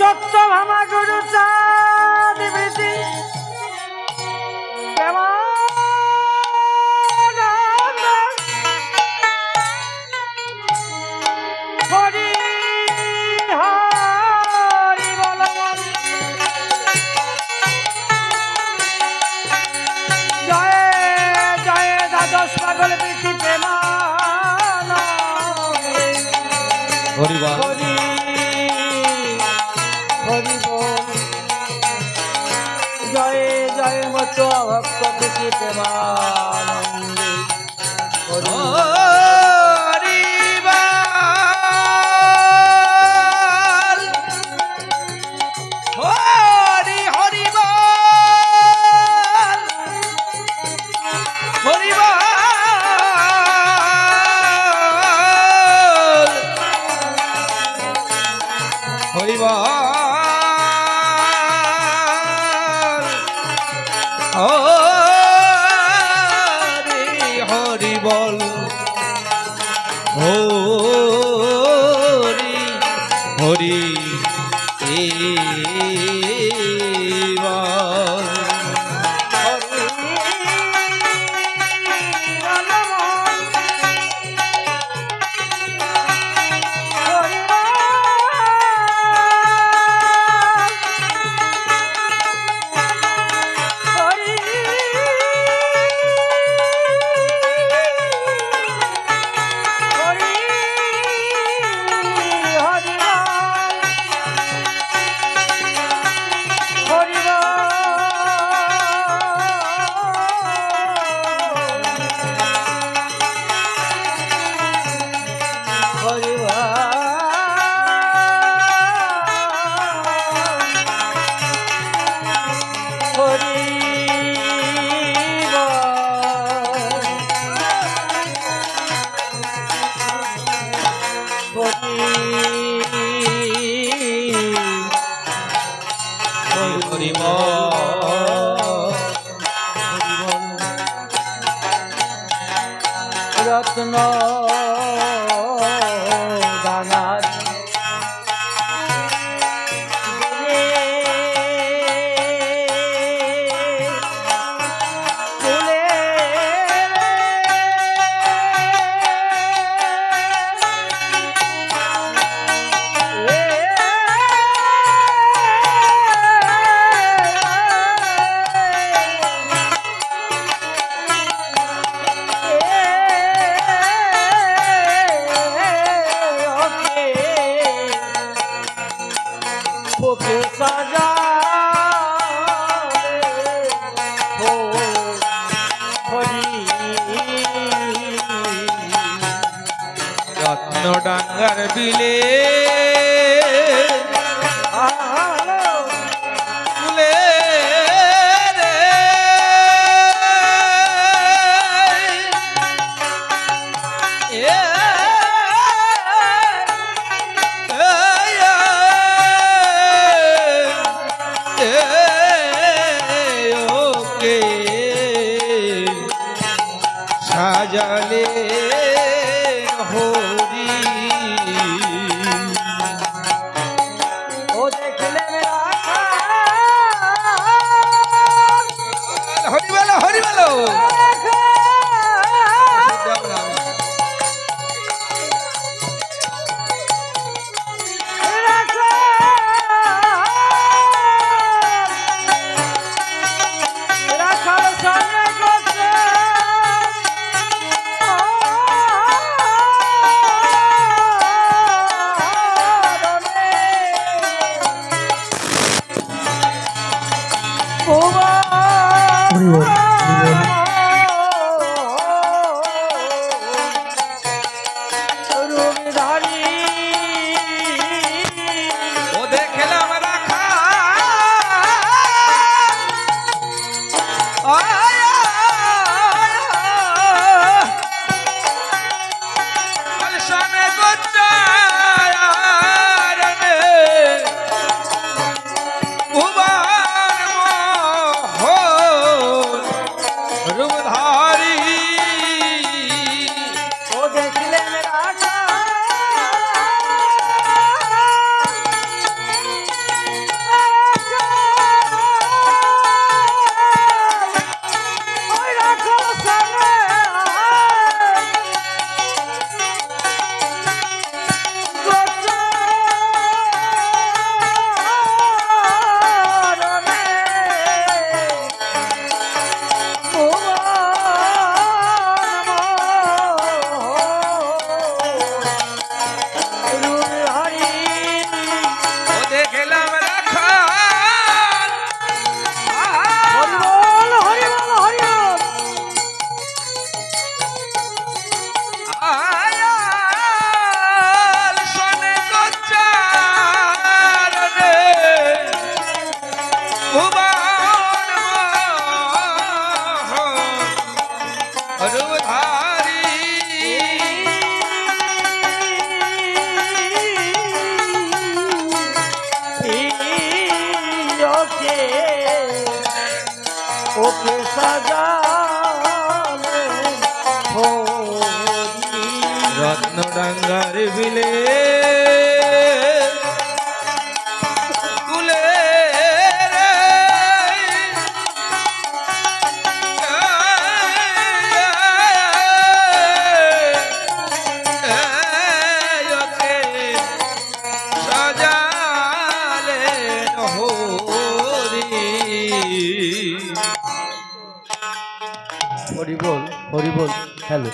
সত্যভামা গুরু চাঁদ বৃতি হরি হরি বল জয় জয় দ্বাদশ পাগল বৃতি প্রেমানন্দে হরি বল হরি হরি বল জয় জয় মত ভক্ত প্রীতি প্রেমানন্দে হরি হরি বল হরি হরি রত্ন দানার ডাঙ্গার বিলে সাজালে সাজালে হরি রত্নডাঙ্গার বিলে কুলে রে সাজালেন হরি। হরি বল হরি বল। হ্যালো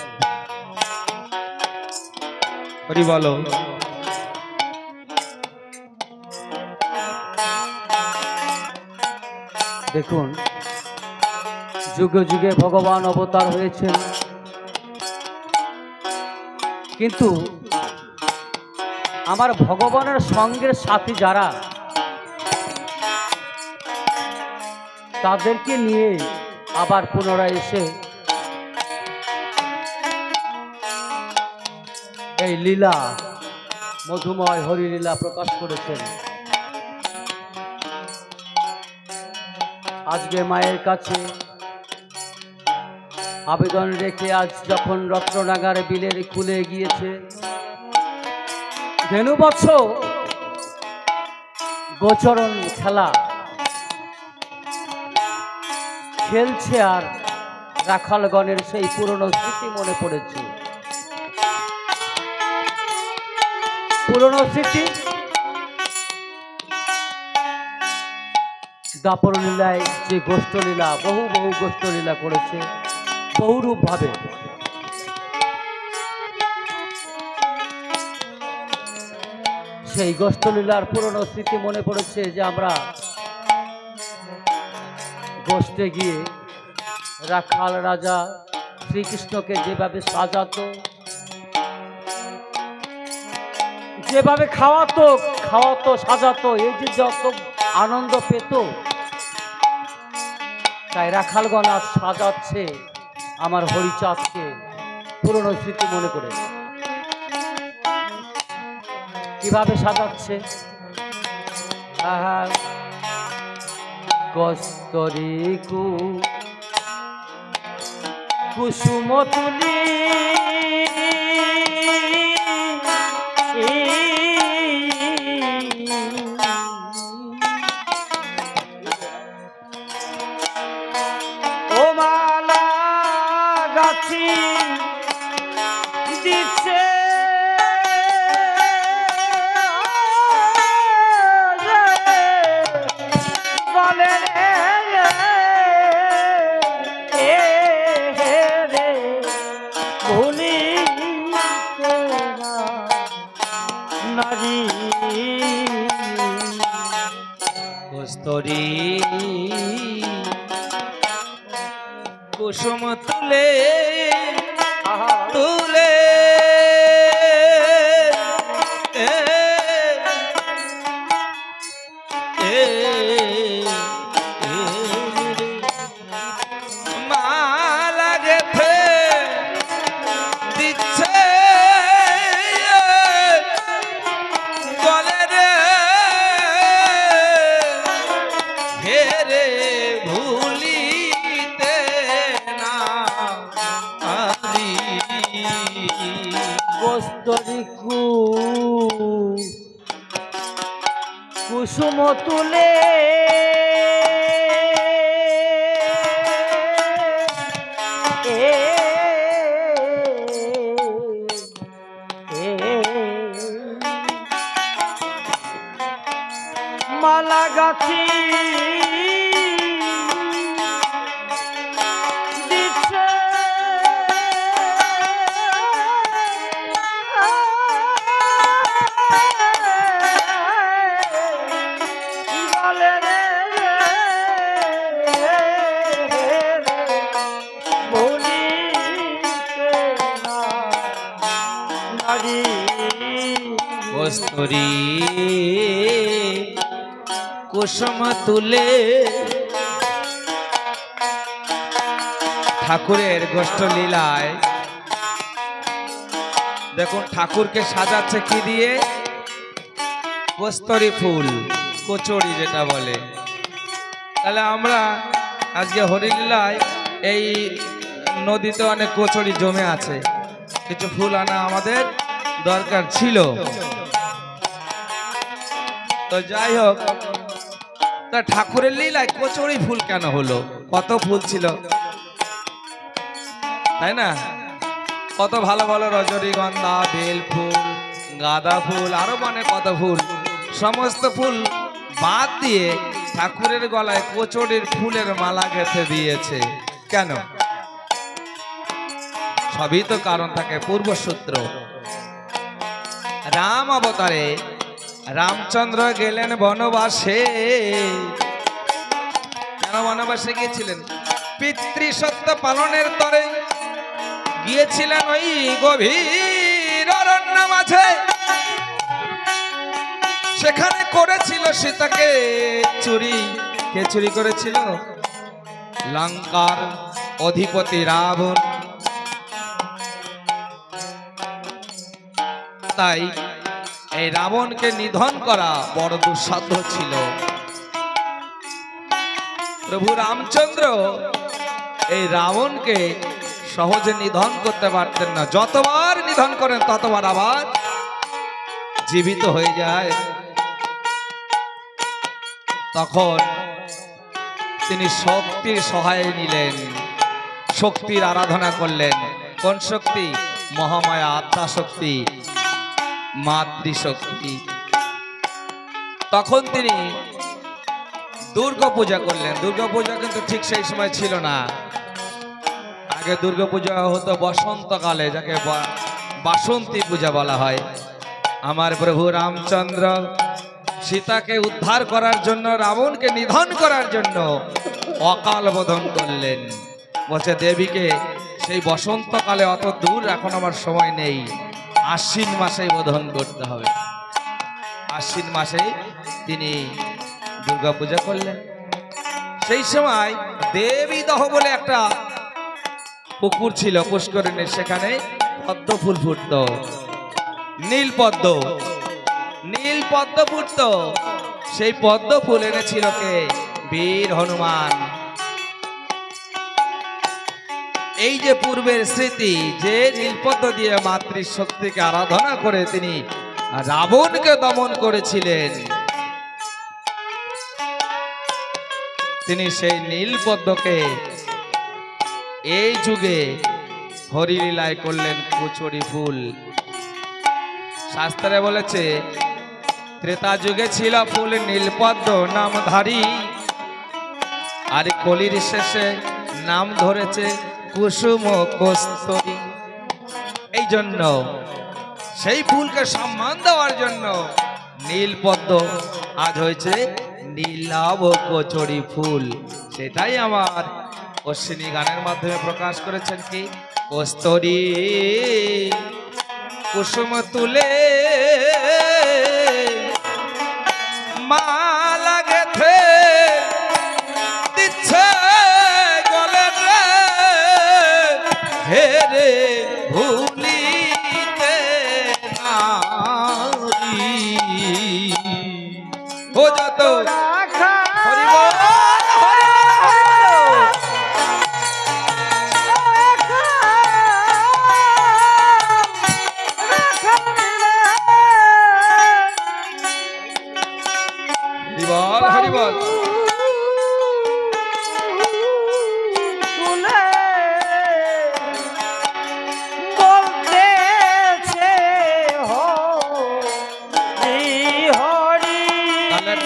হরি বলো। দেখুন যুগে যুগে ভগবান অবতার হয়েছেন, কিন্তু আমার ভগবানের সঙ্গের সাথী যারা, তাদেরকে নিয়ে আবার পুনরায় এসে এই লীলা মধুময় হরিলীলা প্রকাশ করেছেন। আজকে মায়ের কাছে আবেদন রেখে আজ যখন রত্নডাঙ্গার বিলের খুলে গিয়েছে, ধেনুবৎস গোচরণ খেলা খেলছে আর রাখালগণের সেই পুরনো স্মৃতি মনে পড়েছে। পুরনো স্মৃতি দাপর লীলায় যে গোষ্ঠলীলা, বহু বহু গোষ্ঠলীলা করেছে বহুরূপ ভাবে। সেই গোষ্ঠলীলার পুরনো স্মৃতি মনে পড়েছে যে আমরা গোষ্ঠে গিয়ে রাখাল রাজা শ্রীকৃষ্ণকে যেভাবে সাজাতো, যেভাবে খাওয়াতো সাজাতো, এই যে যত আনন্দ পেত, তাই রাখালগণ আজ সাজাচ্ছে আমার হরিচাঁদকে পুরনো স্মৃতি মনে করে। কিভাবে সাজাচ্ছে? কস্তরি কুসুম তুলি ও মালা গাছি দিচ্ছে বলে নারী কস্তরি কুসুম তুলে তুলে মালা গেথে দিচ্ছে বলে রে হেরে ভুলিতে না আদি কস্তরি কুসুম তুলে মালা গাছি দিচ্ছে বলে রে ভুলিতে না নারী কস্তরি কুসুম তুলে। ঠাকুরের গোষ্ঠলীলায় দেখুন ঠাকুরকে সাজাচ্ছে কি দিয়ে? কস্তরি ফুল, কচুরি যেটা বলে। তাহলে আমরা আজকে হরিলীলায় এই নদীতে অনেক কচুরি জমে আছে, কিছু ফুল আনা আমাদের দরকার ছিল। তো যাই হোক, তা ঠাকুরের লীলায় কচুরি ফুল কেন হলো? কত ফুল ছিল, তাই না? কত ভালো ভালো রজনীগন্ধা, বেল ফুল, গাঁদা ফুল, আরো মানে কত ফুল, সমস্ত ফুল বাদ দিয়ে ঠাকুরের গলায় কচুরির ফুলের মালা গেঁথে দিয়েছে কেন? সবই তো কারণ থাকে, পূর্বসূত্র। রাম অবতারে রামচন্দ্র গেলেন বনবাসে। কেন বনবাসে গিয়েছিলেন? পিতৃসত্য পালনের তরে গিয়েছিলেন ওই গভীর অরণ্য মাঝে। সেখানে করেছিল সীতাকে চুরি। কে চুরি করেছিল? লঙ্কার অধিপতি রাবণ। তাই এই রাবণকে নিধন করা বড় দুঃসাধ্য ছিল। প্রভু রামচন্দ্র এই রাবণকে সহজে নিধন করতে পারতেন না। যতবার নিধন করেন ততবার আবার জীবিত হয়ে যায়। তখন তিনি শক্তির সহায় নিলেন, শক্তির আরাধনা করলেন। কোন শক্তি? মহামায়া, আত্মা শক্তি, মাতৃশক্তি। তখন তিনি দুর্গা পূজা করলেন। দুর্গা পূজা কিন্তু ঠিক সেই সময় ছিল না। আগে দুর্গা পূজা হতো বসন্তকালে, যাকে বাসন্তী পূজা বলা হয়। আমার প্রভু রামচন্দ্র সীতাকে উদ্ধার করার জন্য, রাবণকে নিধন করার জন্য অকাল বোধন করলেন। বলছে দেবীকে সেই বসন্তকালে অত দূর এখন আমার সময় নেই, আশ্বিন মাসেই বোধন করতে হবে। আশ্বিন মাসে তিনি দুর্গা পূজা করলেন। সেই সময় দেবী দহ বলে একটা পুকুর ছিল, পুষ্করিণী, সেখানে পদ্ম ফুল ফুটত, নীল পদ্ম, নীল পদ্ম ফুটত। সেই পদ্ম ফুল এনেছিল কে? বীর হনুমান। এই যে পূর্বের স্মৃতি, যে নীলপদ্ম দিয়ে মাতৃশক্তিকে আরাধনা করে তিনি রাবণকে দমন করেছিলেন, তিনি সেই নীলপদ্মকে এই যুগে হরিলীলায় করলেন কচুরি ফুল। শাস্ত্রে বলেছে ত্রেতা যুগে ছিল ফুল নীলপদ্ম নামধারী, আর কলির শেষে নাম ধরেছে কুসুম কস্তরী। এই জন্য সেই ফুলকে সম্মান দেওয়ার জন্য নীলপদ্ম আজ হয়েছে নীলাভ কচুরি ফুল। সেটাই আমার অশ্বিনী গানের মাধ্যমে প্রকাশ করেছেন কি? কস্তরী কুসুম তুলে মালা গেথে দিচ্ছে গলে রে, হে রে ভুলিতে নারী। ও যত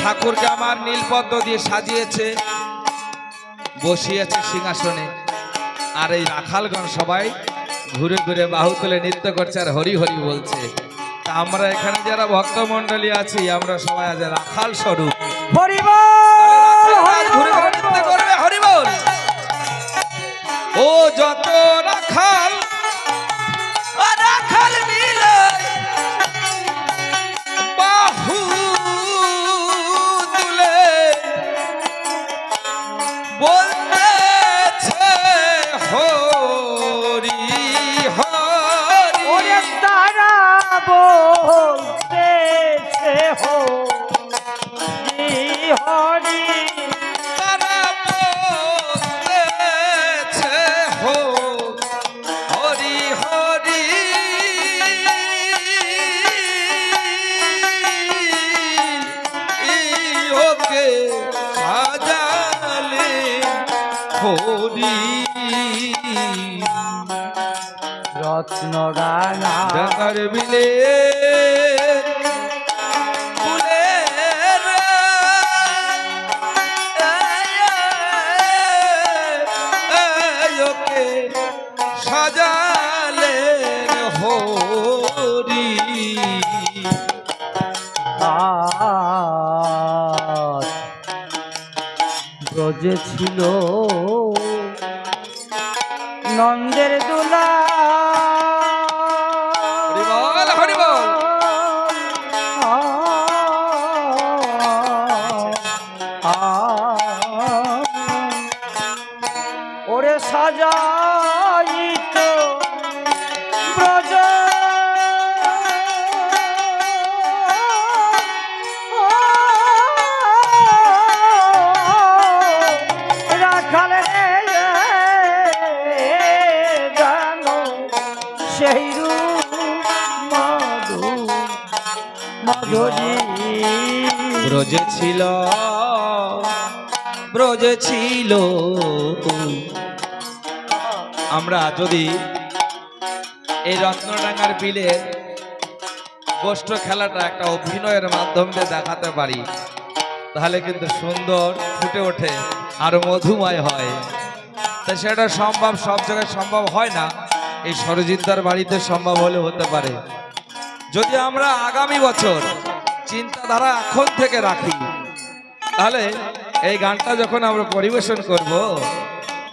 ঠাকুরকে আমার নীলপদ্ম দিয়ে সাজিয়েছে, বসিয়েছে সিংহাসনে। আর এই রাখালগণ সবাই ঘুরে ঘুরে বাহু তুলে নৃত্য করছে আর হরি হরি বলছে। তা আমরা এখানে যারা ভক্তমণ্ডলী আছি, আমরা সবাই আজ রাখাল স্বরূপ ঘুরে ঘুরে নৃত্য করবে হরি বল। ও যত রাখাল রাখাল মিলে বাহু বলতেছে হরি হরি, ওরে তারা বলতেছে হরি হরি, তারা বলতেছে রত্ন রাঙা ডাঙার বিলে ফুলের ওকে সাজালেন হরি। ব্রজে ছিল নন্দের দুলা হরি বল, হরি বল। ওরে সাজাইত ব্রজ রাখাল জানো সেই রূপ মধু মধুরী ব্রজে ছিল, ব্রজে ছিল। আমরা যদি এই রত্নডাঙ্গার বিলে গোষ্ঠ খেলাটা একটা অভিনয়ের মাধ্যমে দেখাতে পারি, তাহলে কিন্তু সুন্দর ফুটে ওঠে আর মধুময় হয়। তাই সেটা সম্ভব, সব জায়গায় সম্ভব হয় না। এই সরজিৎদার বাড়িতে সম্ভব হলে হতে পারে। যদি আমরা আগামী বছর চিন্তাধারা এখন থেকে রাখি, তাহলে এই গানটা যখন আমরা পরিবেশন করব,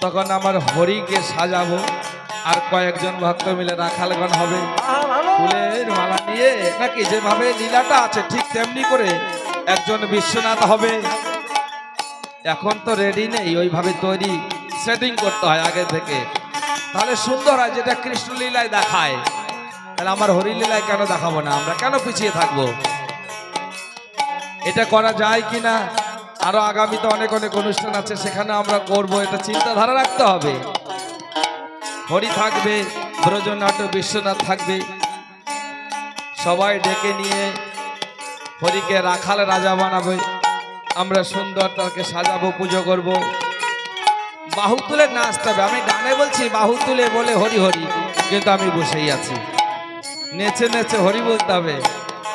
তখন আমার হরিকে সাজাবো, আর কয়েকজন ভক্ত মিলে রাখালগণ হবে ফুলের মালা নিয়ে, নাকি যেভাবে লীলাটা আছে ঠিক তেমনি করে একজন বিশ্বনাথ হবে। এখন তো রেডি নেই, ওইভাবে তৈরি সেটিং করতে হয় আগে থেকে, তাহলে সুন্দর হয়। যেটা কৃষ্ণ লীলায় দেখায়, তাহলে আমার হরি লীলায় কেন দেখাবো না? আমরা কেন পিছিয়ে থাকবো? এটা করা যায় কিনা, আরো আগামীতে অনেক অনেক অনুষ্ঠান আছে, সেখানে আমরা করব। এটা চিন্তাধারা রাখতে হবে। হরি থাকবে, ব্রজনাট্য বিশ্বনাথ থাকবে, সবাই ডেকে নিয়ে হরিকে রাখাল রাজা বানাবে। আমরা সুন্দর তাকে সাজাবো, পুজো করব। বাহু তুলে নাচতে হবে। আমি গানে বলছি বাহু তুলে বলে হরি হরি, কিন্তু আমি বসেই আছি। নেচে নেচে হরি বলতে হবে,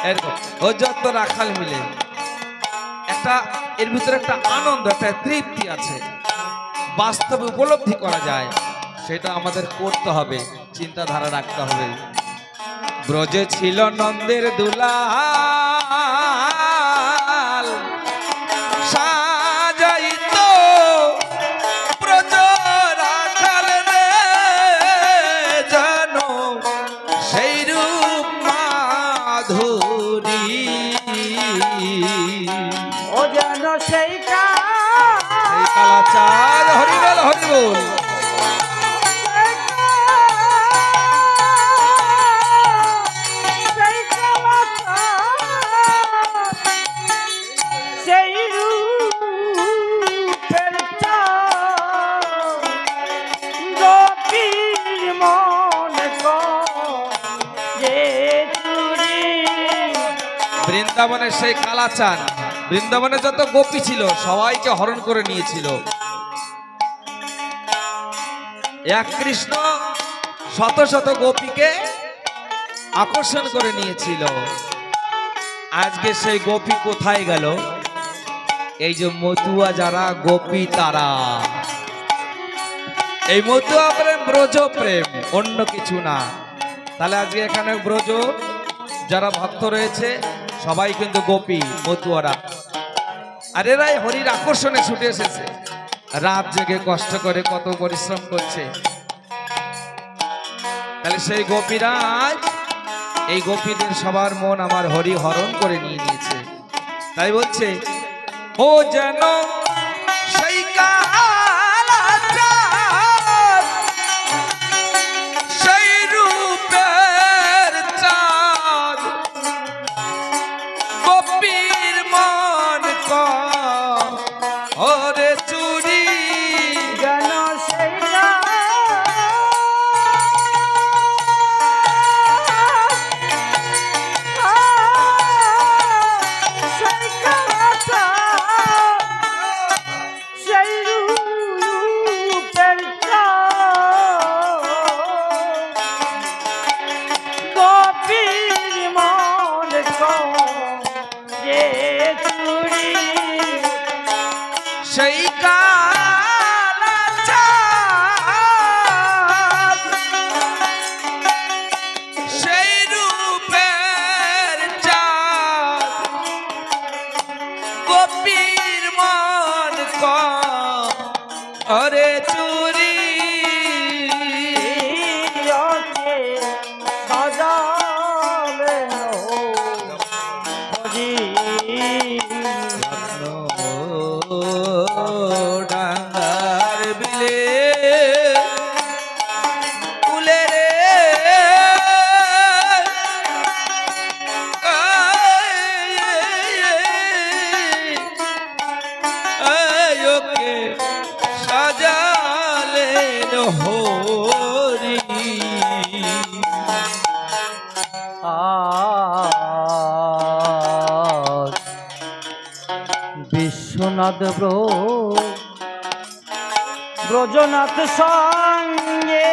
এরকম। ও যত রাখাল মিলে একটা, এর ভিতরে একটা আনন্দ, একটা তৃপ্তি আছে, বাস্তবে উপলব্ধি করা যায়। সেটা আমাদের করতে হবে, চিন্তাধারা রাখতে হবে। ব্রজে ছিল নন্দের দুলাল, সাজাইত ব্রজ রাখাল রে, জানো সেই রূপ মাধুরী। ও যেন সেই কালাচাঁদ। হরি বল, হরি বল। সেই রূপের গোপীর মনে যে চুরি। বৃন্দাবনের সেই কালাচাঁদ, বৃন্দাবনে যত গোপী ছিল সবাইকে হরণ করে নিয়েছিল। এক কৃষ্ণ শত শত গোপীকে আকর্ষণ করে নিয়েছিল। আজকে সেই গোপী কোথায় গেল? এই যে মতুয়া যারা গোপী, তারা এই মতুয়া প্রেম, ব্রজ প্রেম, অন্য কিছু না। তাহলে আজকে এখানে ব্রজ যারা ভক্ত রয়েছে সবাই কিন্তু গোপী, মতুয়ারা। আর এরাই হরির আকর্ষণে ছুটে এসেছে, রাত জেগে কষ্ট করে কত পরিশ্রম করছে। তাহলে সেই গোপীরা, এই গোপীদের সবার মন আমার হরি হরণ করে নিয়ে নিয়েছে। তাই বলছে, ও যেন সেই কালাচাঁদ, সেই রূপের চাঁদ, গোপীর মন ওরে চুরি। যেন সেই যে চুরি সেই কালা চাঁদ, সেই রূপের চাঁদ, গোপীর মন করে চুরি। সাজালে হরি ডাঙ্গার বিলে কুলে রে ওকে সাজালেন হরি। আজ বিশ্বনাথ ব্রজনাথ সঙ্গে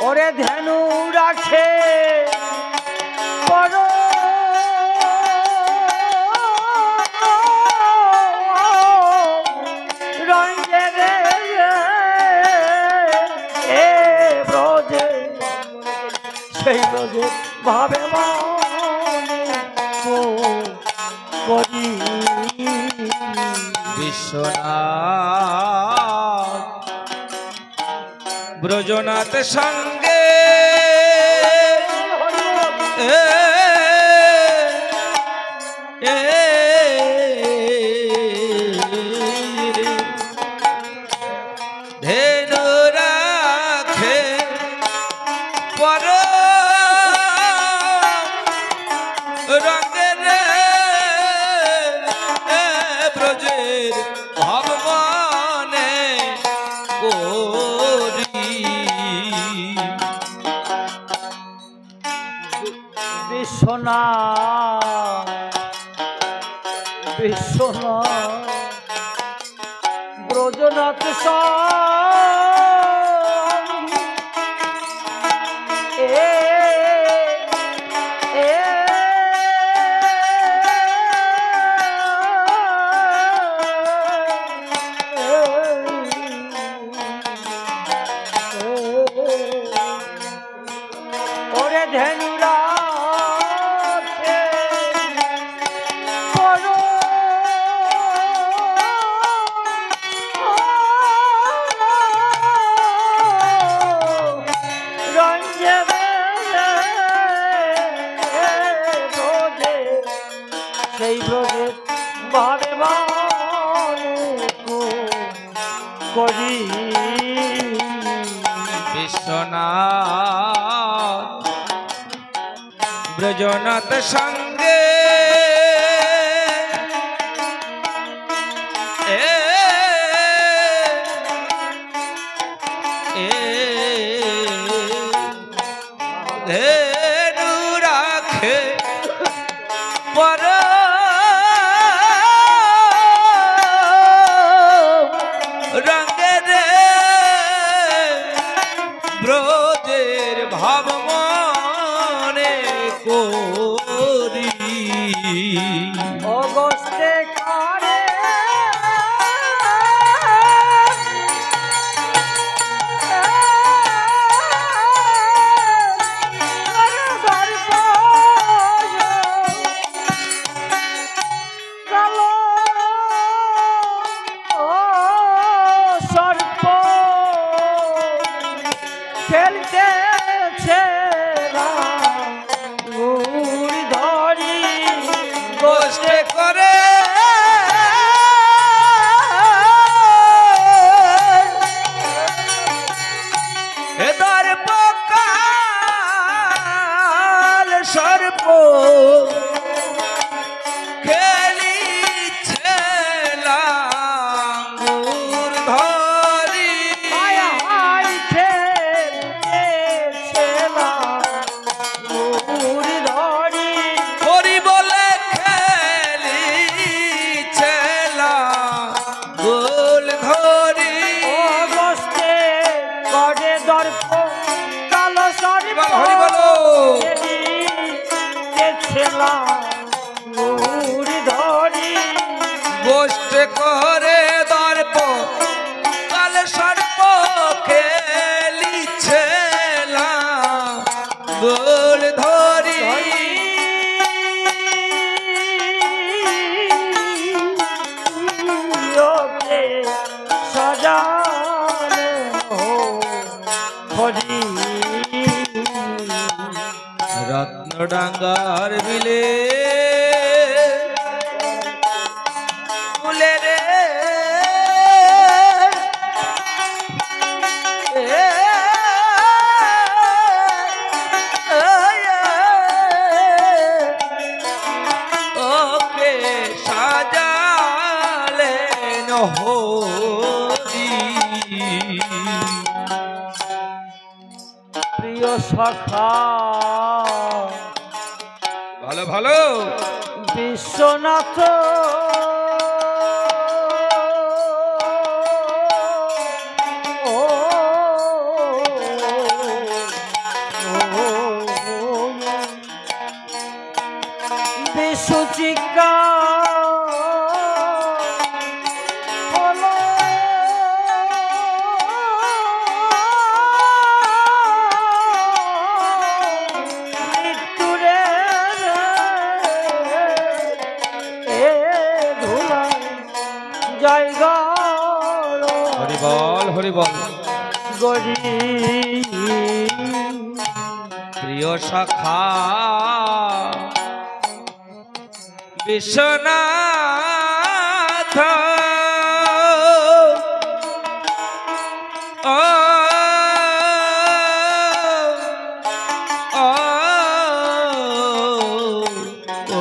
ওরে ধেনু রাখে বড় রঞ্জে রে এ ব্রজে সেই ব্রজে ভাবে মনে করি। বিশ্বনাথ ব্রজনাথ সঙ্গে ধেনু রাখে পর রঙের ব্রজের ভগবানে করি। বিশ্বনাথ ব্রজনাথ ওরে ধেনুরা সেই ব্রজে ভাবে করি। বিশ্বনাথ ব্রজনাথ সঙ্গে ধেনু রাখে পর রঙের ব্রজের ভাব মনে করি। কষ্ট করে দর্প কাল সর্প খেলিছে গোল ধরি সাজানো হরি রত্নডাঙ্গার বিলে ফুলে রে ওকে সাজালেন হরি প্রিয় সখা ভালো ভালো বিশ্বনাথ বিশ্বচিকা হরিবল হরিবল গরি প্রিয় সখা বিশ্বনাথ ও ও ও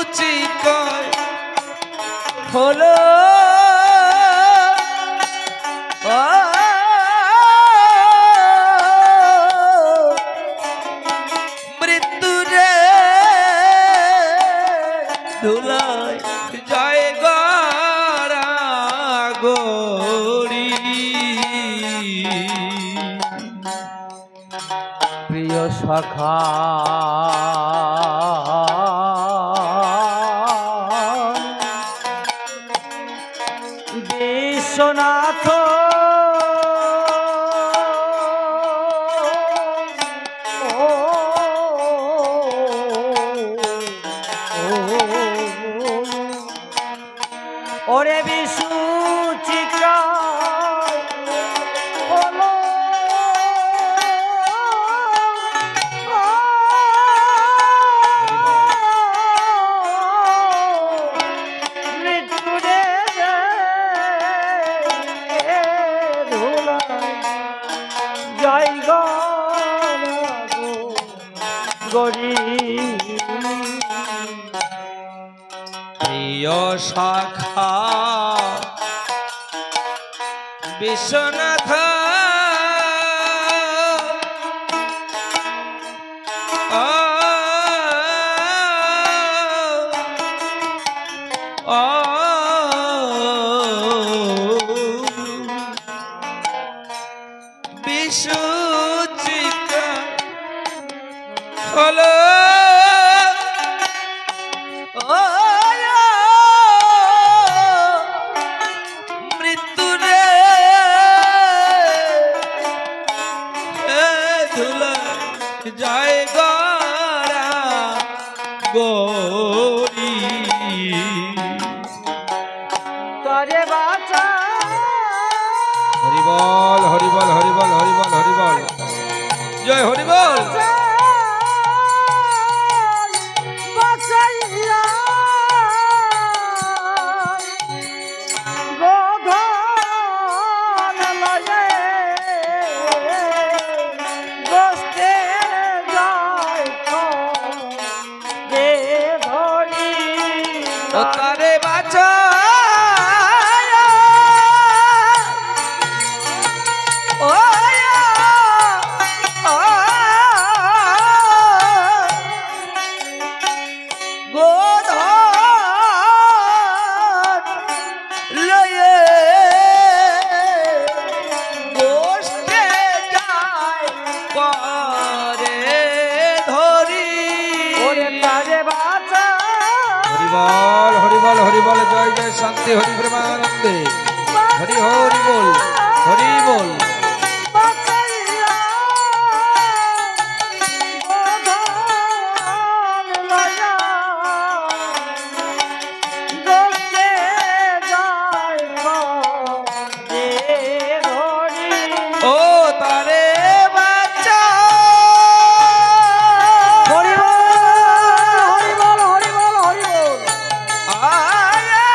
বিশুচিকয় হলো মৃত্যুরে ধুলায় জয় গড়া গড়ি প্রিয় সখা বিশ্বনাথ ওরে বিশুচিকা হলো মৃত্যুরে ধুলায় জয় গরি প্রিয় শাখা বিশ্বনাথ ও ও বিশুচিকা হলো মৃত্যুরে ধুলা যায় গড়া গরি তরে বাঁচা হরিবল হরিবল হরিবল হরিবল হরিবল জয় হরিবল বাঁচাইয়া গোধন লয়ে গোষ্ঠে যায় রে ধরি ও তারে বাঁচা ও হরি বল হরি বল, জয় জয় শান্তি হরি প্রেমানন্দে, হরি হরি বল হরি বল। ও তারে বাচ্চা হরি বল হরি বল হরি বল হরি বল। আয়া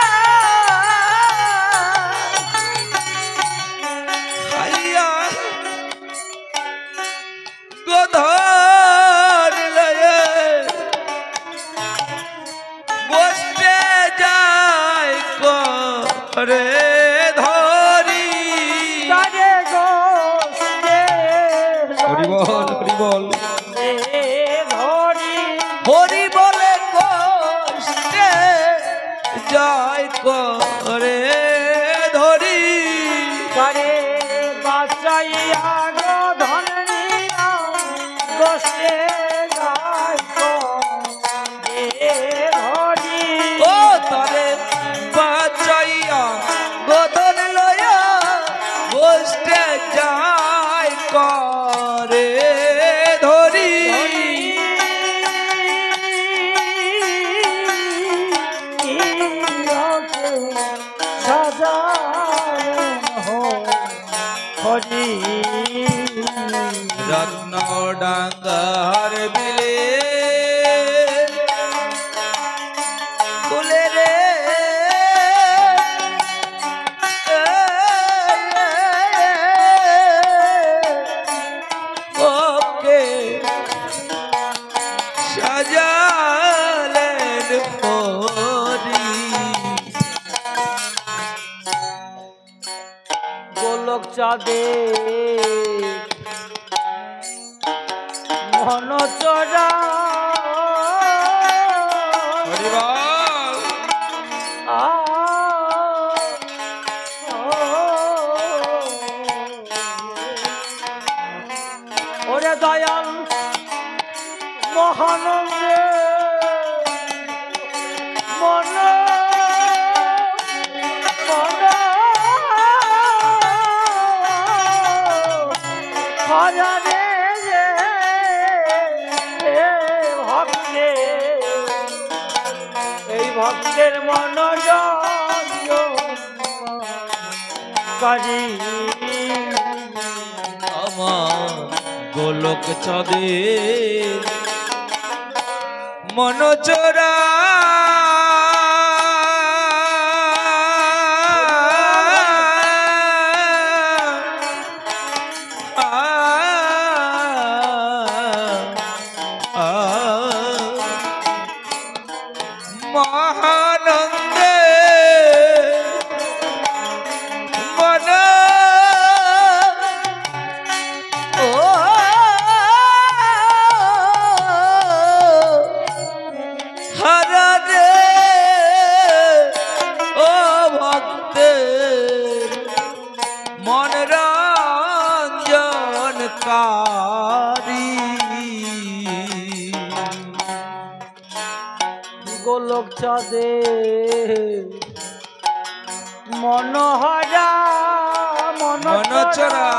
হাইয়া গোধন লয়ে বসতে যায় করে ধরি। হরি বল হরি বল হরি বলে কষ্টে জয় করে ধরি। করে বাঁচাইয়া গো ধন নিয়া বসে যায় ধরি। ও তারে বাঁচাইয়া গোদন লয়া বসতে যায় করে ধরি। হরি রত্ন ডাঙ্গার বিলে কুলে রে ওকে সাজালেন পরি। গোলক চাঁদে মন চড়া হরি বল ওরে দয়াল মহানন্দে মন হাজারে ভক্তে এই ভক্তের মন কারি আমার গোলক চাঁদে মন চোরা মহানন্দে মন ও হরে ও ভক্তের মন রঞ্জনকারী। গোলক চাঁদে মনোহরা মনচরা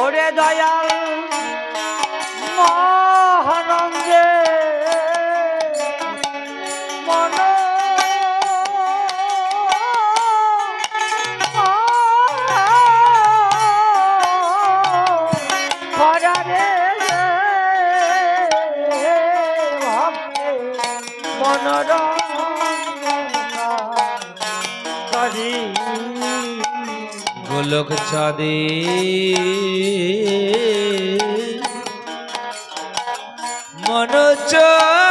ওরে দয়াল মহানন্দে মন হরারে ভক্তে মনোরঞ্জনকারী। গোলক চাঁদে মনচরা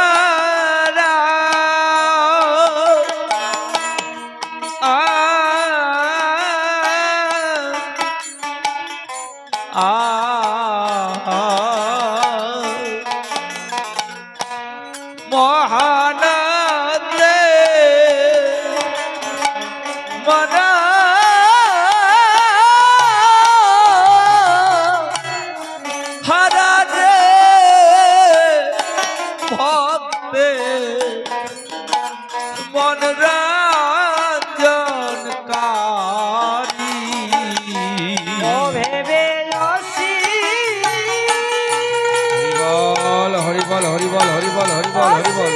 মহানন্দে মনা মনোরঞ্জনকারী ও ভেবে অসি হরি বল হরি বল হরি বল হরি বল হরি বল হরি বল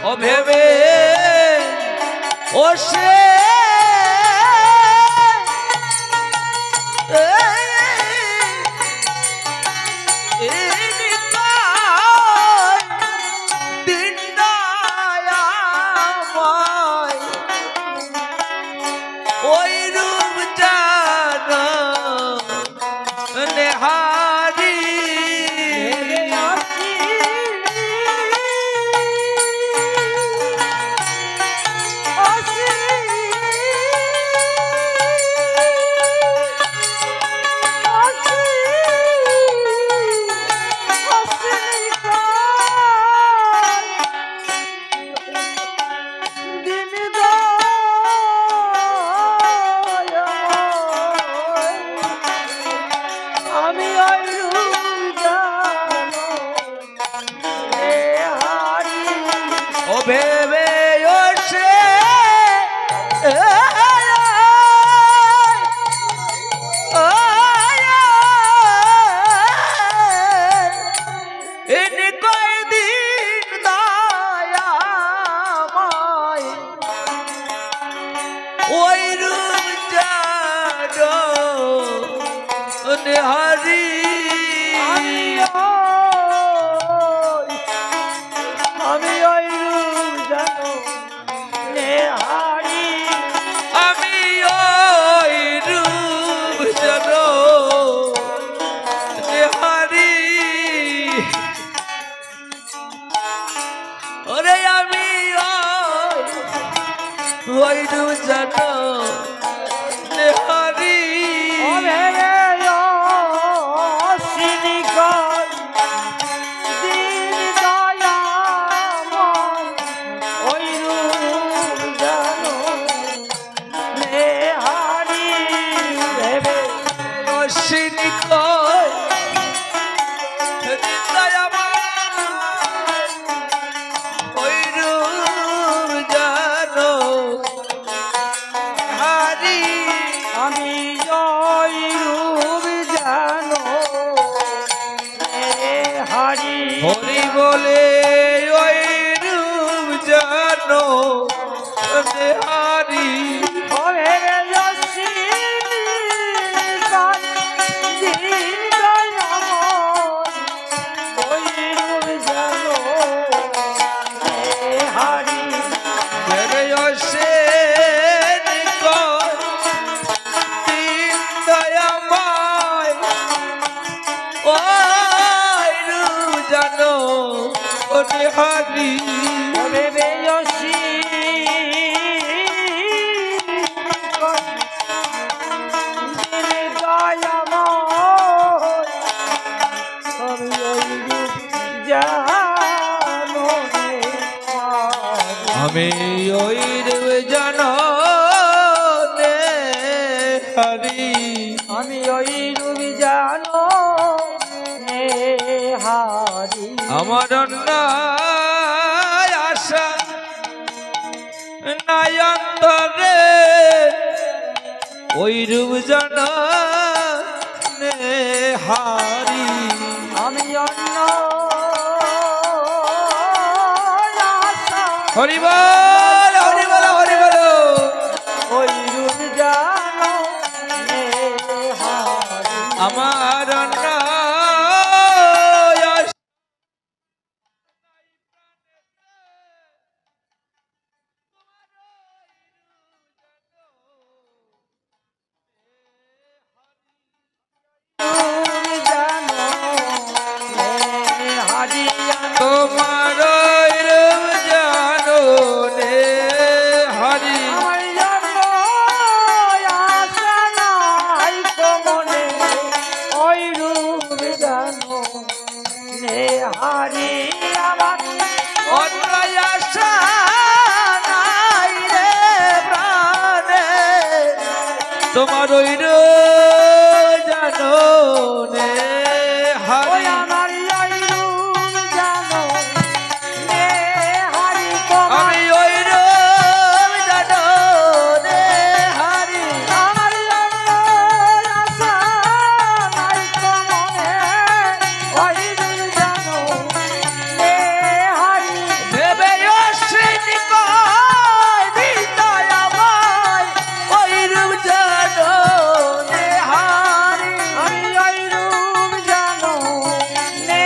ও ভেবে ও সে ওই রূপ জানো নেহারি ও ভেবে ও সে এনে কয়দিন দয়াময় ওই রূপ জানো নেহারি আমি ওই রূপ জানো নেহারি আমি ওই রূপ জানো নেহারি ওরে আমি ওই রূপ জানো নেহারি অশ্বিনী কয় ওই রূপ জানো হারি আমি ওই রূপ জানো হারি হরি বলে ওই রূপ জানো হারি হারি আমি ওই রূপ জানো হারি আমি ওই রূপ জানো হারি আমার আশা নয়ন্তরে ওই রূপ জানো হারি আমি অন্য হরি বল হরি বল হরি বল ওই রূপ জানো হারি আমার তোমার রূপ জানো নে হরি ওই হারি আমার অন্য আশা নাই রে প্রাণে তোমার ওই জানো নে ওই হারি আমার ওই রূপ জানো নে হারি তোমার আমি ওই জানো নে হারি আমার আশা নাই তো মনে ওই রূপ জানো নে হারি ভেবে অশ্বিন কয় হৃদয় আমায় ওই রূপ জানো নে হারি আমি ওই রূপ জানো নে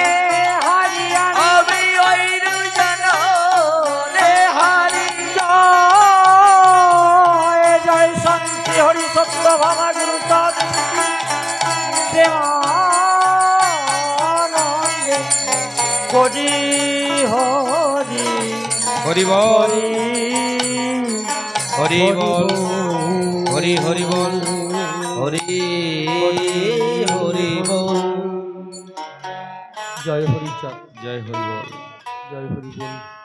হারি আমি ওই রূপ জানো নে হারি জয় জয় শান্তি হরি সত্য ভাবা গুরু তৎ প্রেমানন্দে হরি হরি হরি বল হরি হরি বল হরি হরি বল হরি হরি বল জয় হরিচাঁদ, জয় হরি বল জয় হরি বল।